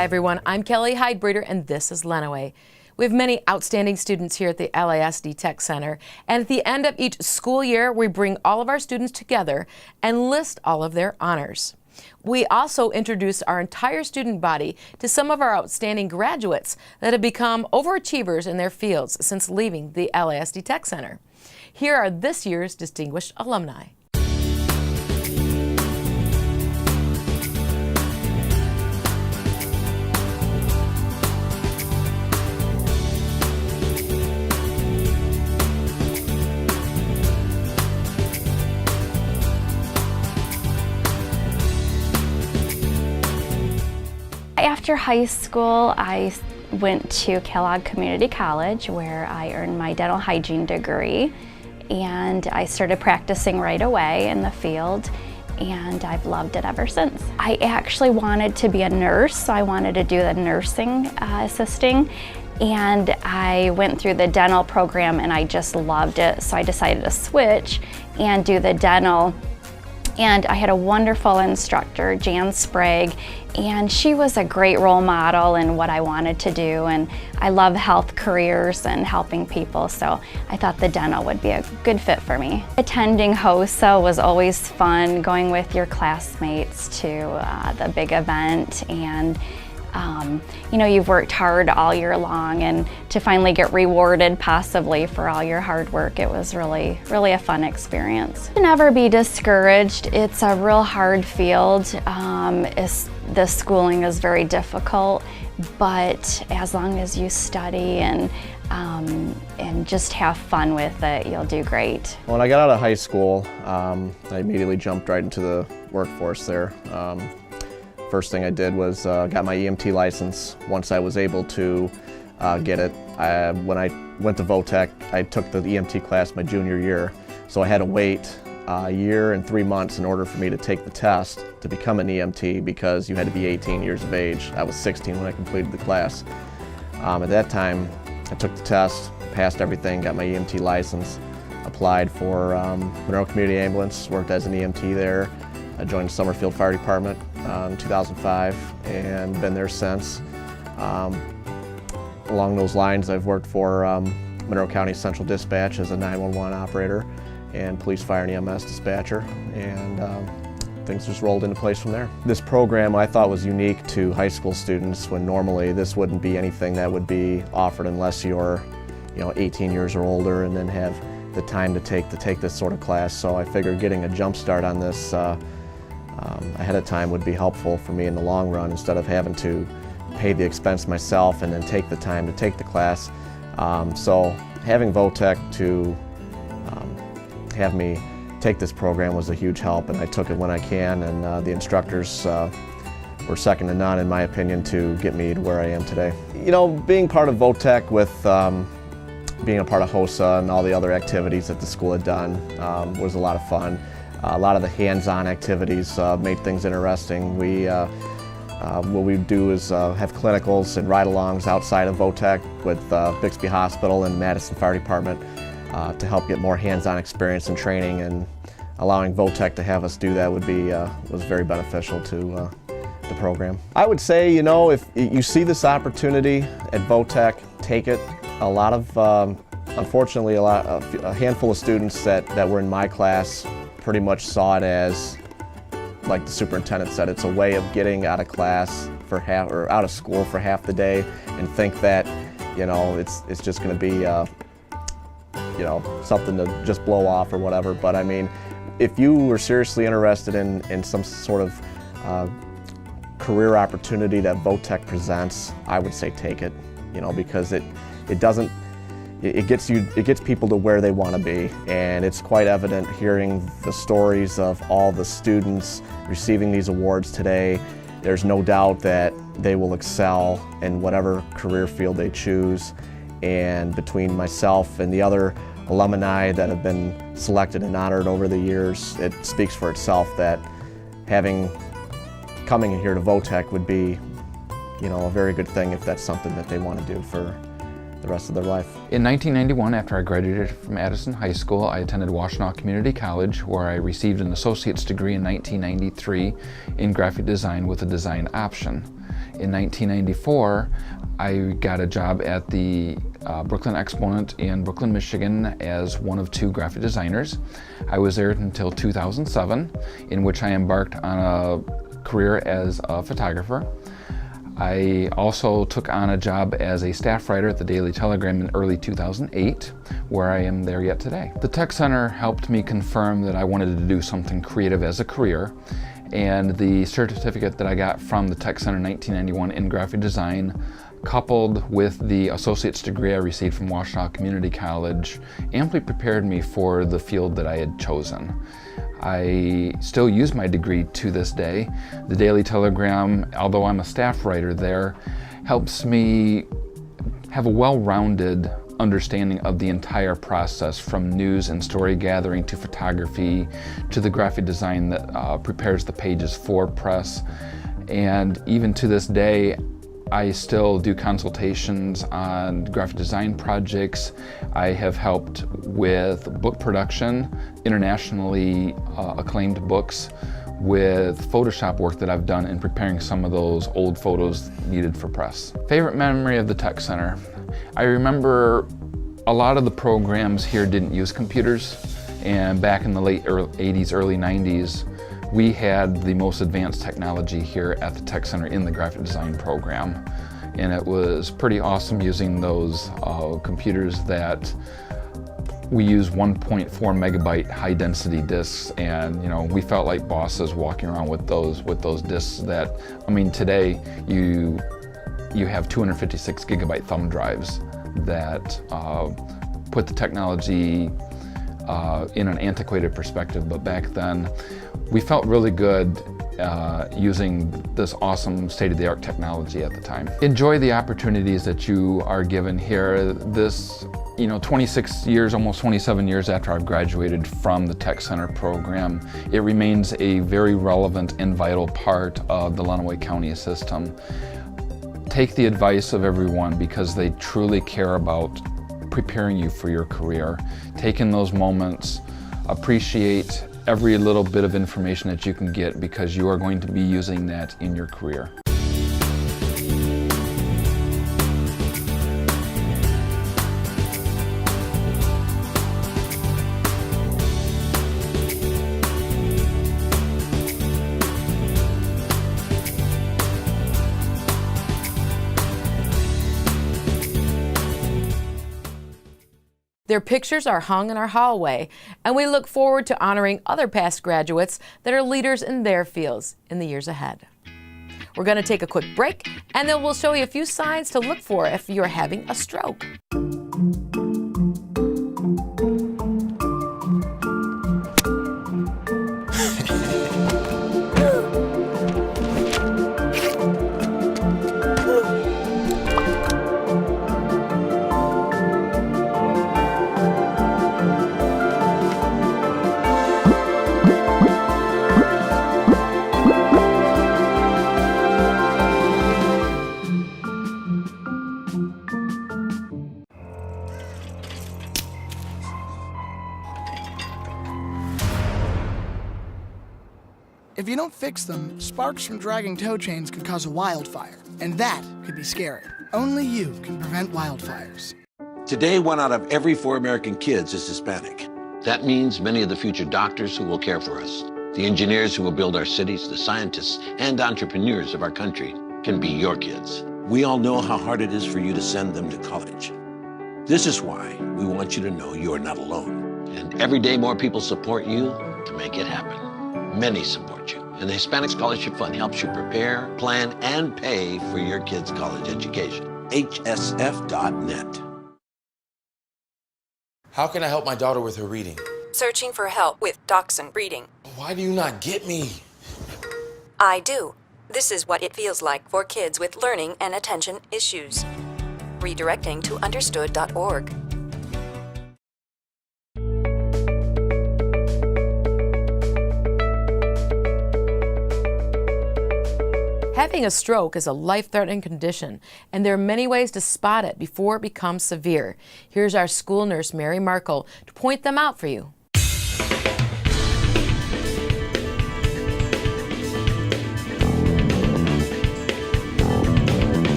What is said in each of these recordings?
Hi everyone, I'm Kelly Hydebreeder and this is Lenawee. We have many outstanding students here at the LISD TECH Center, and at the end of each school year we bring all of our students together and list all of their honors. We also introduce our entire student body to some of our outstanding graduates that have become overachievers in their fields since leaving the LISD TECH Center. Here are this year's distinguished alumni. After high school, I went to Kellogg Community College where I earned my dental hygiene degree, and I started practicing right away in the field, and I've loved it ever since. I actually wanted to be a nurse, so I wanted to do the nursing assisting, and I went through the dental program and I just loved it, so I decided to switch and do the dental. And I had a wonderful instructor, Jan Sprague, and she was a great role model in what I wanted to do, and I love health careers and helping people, so I thought the dental would be a good fit for me. Attending HOSA was always fun, going with your classmates to the big event, and you know, you've worked hard all year long, and to finally get rewarded possibly for all your hard work, it was really a fun experience. Never be discouraged. It's a real hard field. The schooling is very difficult, but as long as you study and just have fun with it, you'll do great. When I got out of high school, I immediately jumped right into the workforce there. First thing I did was got my EMT license. Once I was able to get it, when I went to Votech, I took the EMT class my junior year. So I had to wait a year and 3 months in order for me to take the test to become an EMT because you had to be 18 years of age. I was 16 when I completed the class. At that time, I took the test, passed everything, got my EMT license, applied for Monroe Community Ambulance, worked as an EMT there. I joined the Summerfield Fire Department in 2005 and been there since. Along those lines, I've worked for Monroe County Central Dispatch as a 911 operator and police, fire, and EMS dispatcher, and things just rolled into place from there. This program I thought was unique to high school students when normally this wouldn't be anything that would be offered unless you're 18 years or older and then have the time to take this sort of class. So I figured getting a jump start on this ahead of time would be helpful for me in the long run instead of having to pay the expense myself and then take the time to take the class. So having Votech to have me take this program was a huge help, and I took it when I can, and the instructors were second to none in my opinion to get me to where I am today. You know, being part of Votech with being a part of HOSA and all the other activities that the school had done was a lot of fun. A lot of the hands-on activities made things interesting. What we do is have clinicals and ride-alongs outside of Votech with Bixby Hospital and Madison Fire Department to help get more hands-on experience and training, and allowing Votech to have us do that would be was very beneficial to the program. I would say, you know, if you see this opportunity at Votech, take it. A lot of, unfortunately, a handful of students that were in my class pretty much saw it as, like the superintendent said, it's a way of getting out of class for half, or out of school for half the day, and think that, you know, it's just going to be, you know, something to just blow off or whatever. But I mean, if you were seriously interested in some sort of career opportunity that Votech presents, I would say take it, you know, because it gets people to where they want to be, and it's quite evident hearing the stories of all the students receiving these awards today. There's no doubt that they will excel in whatever career field they choose, and between myself and the other alumni that have been selected and honored over the years, it speaks for itself that coming here to Votech would be, you know, a very good thing if that's something that they want to do for the rest of their life. In 1991, after I graduated from Addison High School, I attended Washtenaw Community College, where I received an associate's degree in 1993 in graphic design with a design option. In 1994, I got a job at the Brooklyn Exponent in Brooklyn, Michigan as one of 2 graphic designers. I was there until 2007, in which I embarked on a career as a photographer. I also took on a job as a staff writer at the Daily Telegram in early 2008, where I am there yet today. The Tech Center helped me confirm that I wanted to do something creative as a career, and the certificate that I got from the Tech Center in 1991 in graphic design, coupled with the associate's degree I received from Washtenaw Community College, amply prepared me for the field that I had chosen. I still use my degree to this day. The Daily Telegram, although I'm a staff writer there, helps me have a well-rounded understanding of the entire process, from news and story gathering to photography to the graphic design that prepares the pages for press. And even to this day, I still do consultations on graphic design projects. I have helped with book production, internationally acclaimed books, with Photoshop work that I've done in preparing some of those old photos needed for press. Favorite memory of the Tech Center? I remember a lot of the programs here didn't use computers, and back in the late 80s, early 90s, we had the most advanced technology here at the Tech Center in the graphic design program. And it was pretty awesome using those computers that we use 1.4 megabyte high density disks, and we felt like bosses walking around with those disks that, I mean, today you have 256 gigabyte thumb drives that put the technology in an antiquated perspective, but back then we felt really good using this awesome state-of-the-art technology at the time. Enjoy the opportunities that you are given here. This, 26 years, almost 27 years after I've graduated from the Tech Center program, it remains a very relevant and vital part of the Lenawee County system. Take the advice of everyone, because they truly care about preparing you for your career. Take in those moments, appreciate every little bit of information that you can get, because you are going to be using that in your career. Their pictures are hung in our hallway, and we look forward to honoring other past graduates that are leaders in their fields in the years ahead. We're going to take a quick break, and then we'll show you a few signs to look for if you're having a stroke. If you don't fix them, sparks from dragging tow chains could cause a wildfire, and that could be scary. Only you can prevent wildfires. Today, 1 out of every 4 American kids is Hispanic. That means many of the future doctors who will care for us, the engineers who will build our cities, the scientists and entrepreneurs of our country can be your kids. We all know how hard it is for you to send them to college. This is why we want you to know you are not alone. And every day more people support you to make it happen. Many support you, and the Hispanic Scholarship Fund helps you prepare, plan, and pay for your kids' college education. HSF.net. How can I help my daughter with her reading? Searching for help with Dachshund Reading. Why do you not get me? I do. This is what it feels like for kids with learning and attention issues. Redirecting to understood.org. Having a stroke is a life-threatening condition, and there are many ways to spot it before it becomes severe. Here's our school nurse, Mary Markle, to point them out for you.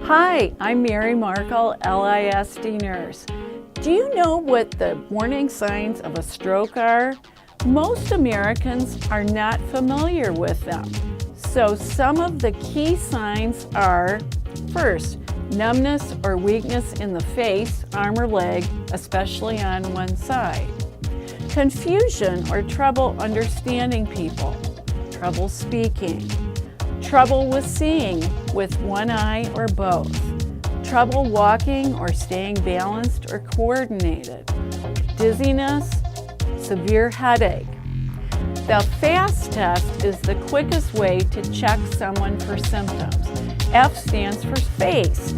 Hi, I'm Mary Markle, LISD nurse. Do you know what the warning signs of a stroke are? Most Americans are not familiar with them. So some of the key signs are, first, numbness or weakness in the face, arm or leg, especially on one side. Confusion or trouble understanding people, trouble speaking, trouble with seeing with one eye or both, trouble walking or staying balanced or coordinated, dizziness, severe headache. The FAST test is the quickest way to check someone for symptoms. F stands for face.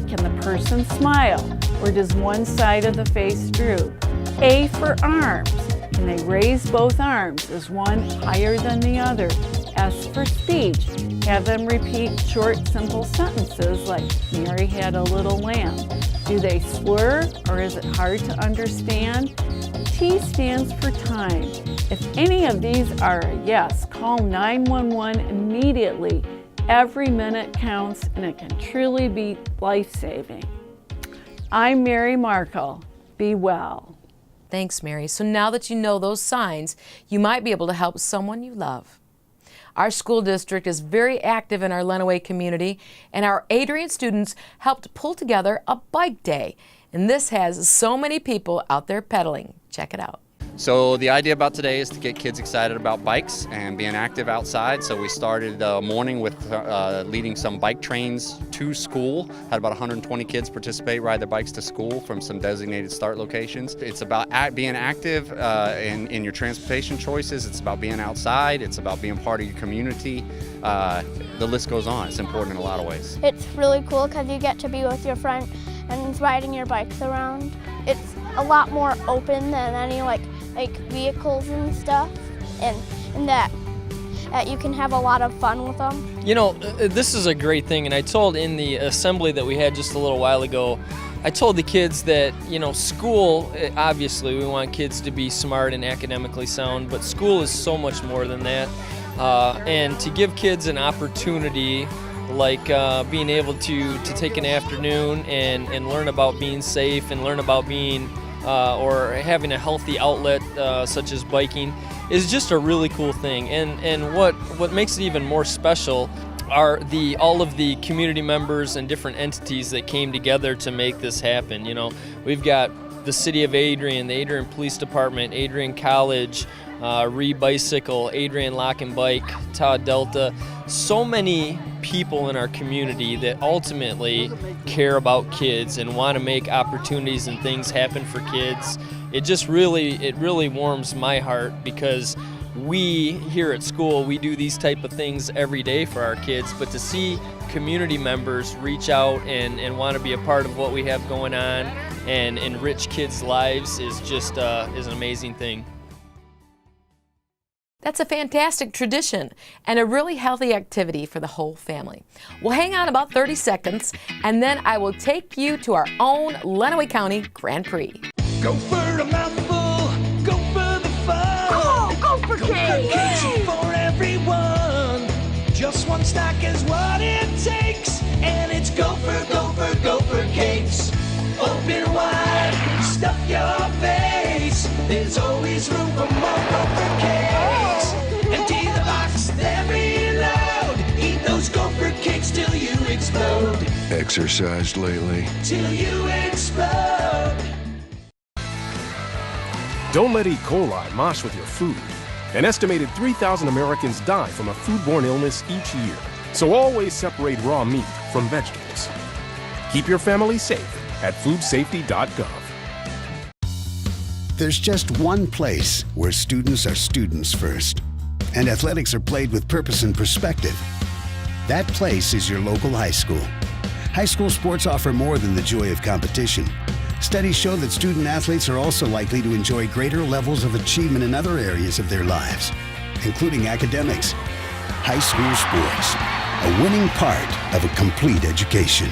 Can the person smile, or does one side of the face droop? A for arms. Can they raise both arms? Is one higher than the other? S for speech. Have them repeat short, simple sentences like, Mary had a little lamb. Do they slur, or is it hard to understand? T stands for time. If any of these are a yes, call 911 immediately. Every minute counts, and it can truly be life-saving. I'm Mary Markle. Be well. Thanks, Mary. So now that you know those signs, you might be able to help someone you love. Our school district is very active in our Lenawee community, and our Adrian students helped pull together a bike day. And this has so many people out there pedaling. Check it out. So the idea about today is to get kids excited about bikes and being active outside. So we started morning with leading some bike trains to school. Had about 120 kids participate, ride their bikes to school from some designated start locations. It's about being active in your transportation choices. It's about being outside. It's about being part of your community. The list goes on. It's important in a lot of ways. It's really cool because you get to be with your friend and riding your bikes around. It's a lot more open than any like vehicles and stuff, and that you can have a lot of fun with them. You know, this is a great thing, and I told in the assembly that we had just a little while ago, I told the kids that, you know, school, obviously we want kids to be smart and academically sound, but school is so much more than that. And to give kids an opportunity like being able to take an afternoon and learn about being safe and learn about being or having a healthy outlet such as biking is just a really cool thing. And what makes it even more special are all of the community members and different entities that came together to make this happen. You know, we've got the City of Adrian, the Adrian Police Department, Adrian College, Re-Bicycle, Adrian Lock and Bike, Todd Delta. So many people in our community that ultimately care about kids and want to make opportunities and things happen for kids. It really warms my heart because we here at school, we do these type of things every day for our kids, but to see community members reach out and want to be a part of what we have going on and enrich kids' lives is just is an amazing thing. That's a fantastic tradition and a really healthy activity for the whole family. We'll hang on about 30 seconds, and then I will take you to our own Lenawee County Grand Prix. Go for a mouthful, go for the fun. Oh, go for cake! Cakes for everyone. Just one snack is what it takes, and it's go for cakes. Open wide, stuff your face. There's always room for more Gopher cakes. Empty the box, then reload. Eat those Gopher cakes till you explode. Exercised lately? Till you explode. Don't let E. coli mosh with your food. An estimated 3,000 Americans die from a foodborne illness each year. So always separate raw meat from vegetables. Keep your family safe at foodsafety.gov. There's just one place where students are students first, and athletics are played with purpose and perspective. That place is your local high school. High school sports offer more than the joy of competition. Studies show that student athletes are also likely to enjoy greater levels of achievement in other areas of their lives, including academics. High school sports, a winning part of a complete education.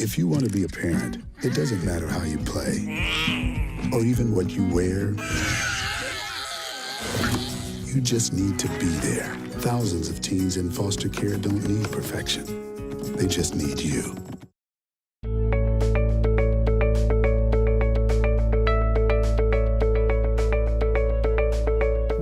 If you want to be a parent, it doesn't matter how you play or even what you wear. You just need to be there. Thousands of teens in foster care don't need perfection. They just need you.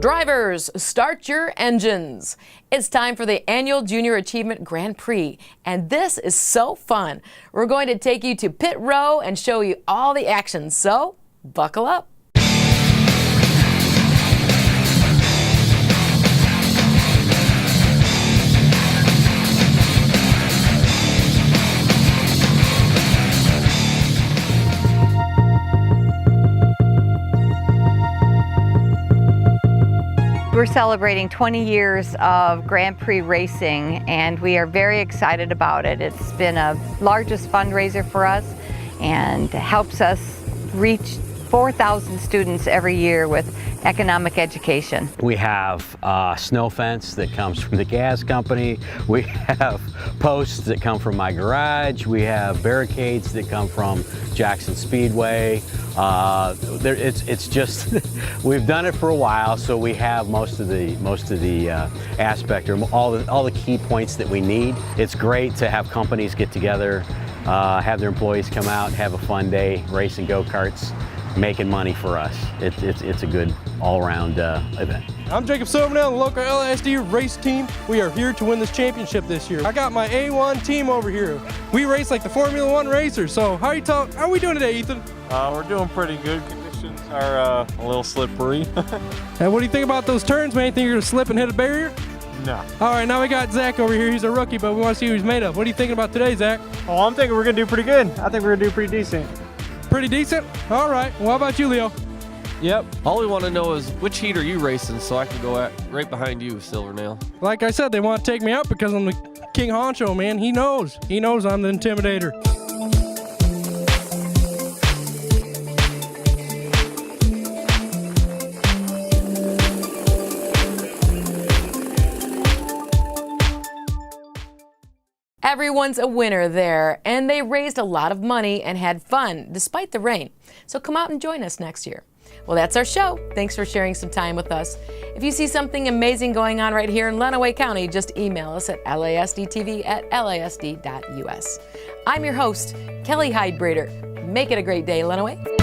Drivers, start your engines. It's time for the annual Junior Achievement Grand Prix, and this is so fun. We're going to take you to pit row and show you all the action, so buckle up. We're celebrating 20 years of Grand Prix racing, and we are very excited about it. It's been a largest fundraiser for us and helps us reach 4,000 students every year with economic education. We have a snow fence that comes from the gas company. We have posts that come from my garage. We have barricades that come from Jackson Speedway. It's just we've done it for a while, so we have most of the aspect or all the key points that we need. It's great to have companies get together, have their employees come out, have a fun day, racing go-karts, making money for us. It's a good all-around event. I'm Jacob Silverdale, the local LISD race team. We are here to win this championship this year. I got my A1 team over here. We race like the Formula One racers. So how are we doing today, Ethan? We're doing pretty good. Conditions are a little slippery. And what do you think about those turns, man? You think you're gonna slip and hit a barrier? No. All right, now we got Zach over here. He's a rookie, but we want to see who he's made of. What are you thinking about today, Zach? Oh, I'm thinking we're gonna do pretty good. I think we're gonna do pretty decent. Pretty decent? All right. Well, how about you, Leo? Yep. All we want to know is which heat are you racing so I can go right behind you, Silvernail. Like I said, they want to take me out because I'm the King Honcho, man. He knows. He knows I'm the Intimidator. Everyone's a winner there, and they raised a lot of money and had fun despite the rain. So come out and join us next year. Well, that's our show. Thanks for sharing some time with us. If you see something amazing going on right here in Lenawee County, just email us at lisdtv@lisd.us. I'm your host, Kelly Hyde-Breeder. Make it a great day, Lenawee.